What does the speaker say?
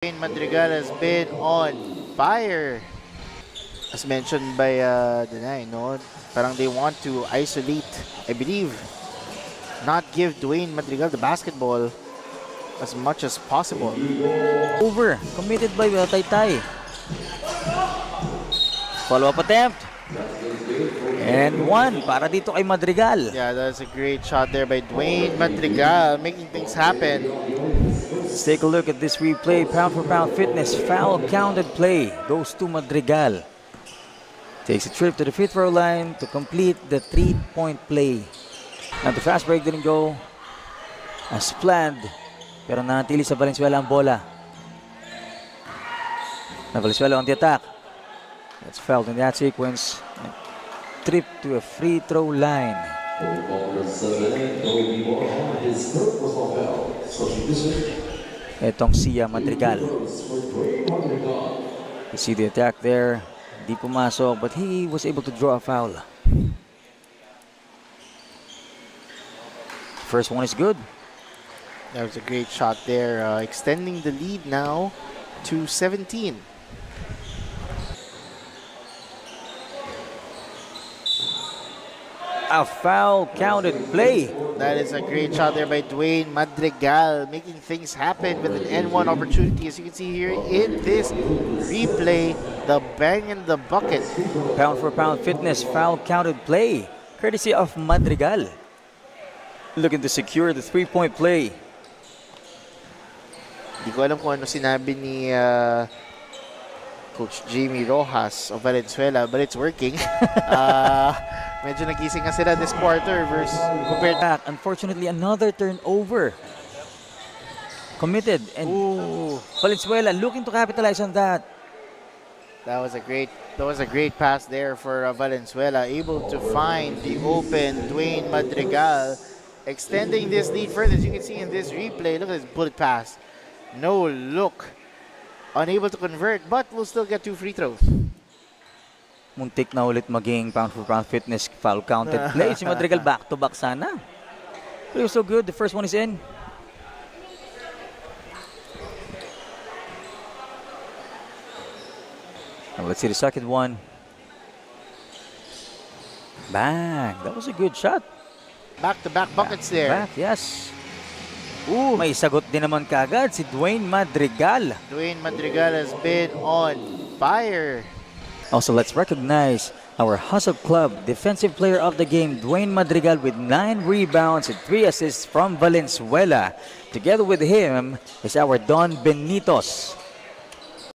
Madrigal has been on fire. As mentioned by Denai, no? Parang they want to isolate, I believe, not give Dwayne Madrigal the basketball as much as possible. Over, committed by Taytay. Follow-up attempt. And one para dito kay Madrigal. Yeah, that's a great shot there by Dwayne Madrigal, making things happen. Let's take a look at this replay. Pound for pound fitness. Foul counted play. Goes to Madrigal. Takes a trip to the free throw line to complete the 3-point play. Now the fast break didn't go as planned. Pero nanatili sa Valenzuela ang bola. Na Valenzuela on the attack. That's fouled in that sequence. And trip to a free throw line. Etong Sia Madrigal. You see the attack there. Di pumasok, but he was able to draw a foul. First one is good. That was a great shot there, extending the lead now to 17. A foul counted play. That is a great shot there by Dwayne Madrigal, making things happen with an N1 opportunity. As you can see here in this replay, the bang in the bucket. Pound for pound fitness, foul counted play. Courtesy of Madrigal. Looking to secure the 3-point play. Hindi ko alam kung ano sinabi ni Coach Jamie Rojas of Valenzuela, but it's working. Medyo nagising nga sila this quarter versus compared back. Unfortunately, another turnover committed, and Valenzuela looking to capitalize on that. That was a great pass there for Valenzuela, able to find the open Dwayne Madrigal, extending this lead further. As you can see in this replay, look at this bullet pass. No look. Unable to convert, but will still get 2 free throws. Muntik na ulit maging pound for pound fitness foul counted play. Si Madrigal back-to-back sana. But it was so good. The first one is in. Now let's see the second one. Bang! That was a good shot. Back-to-back buckets there. Back, yes. May sagot din naman kagad si Dwayne Madrigal. Dwayne Madrigal has been on fire. Also, let's recognize our Hustle Club Defensive Player of the Game, Dwayne Madrigal, with 9 rebounds and 3 assists from Valenzuela. Together with him is our Don Benitos.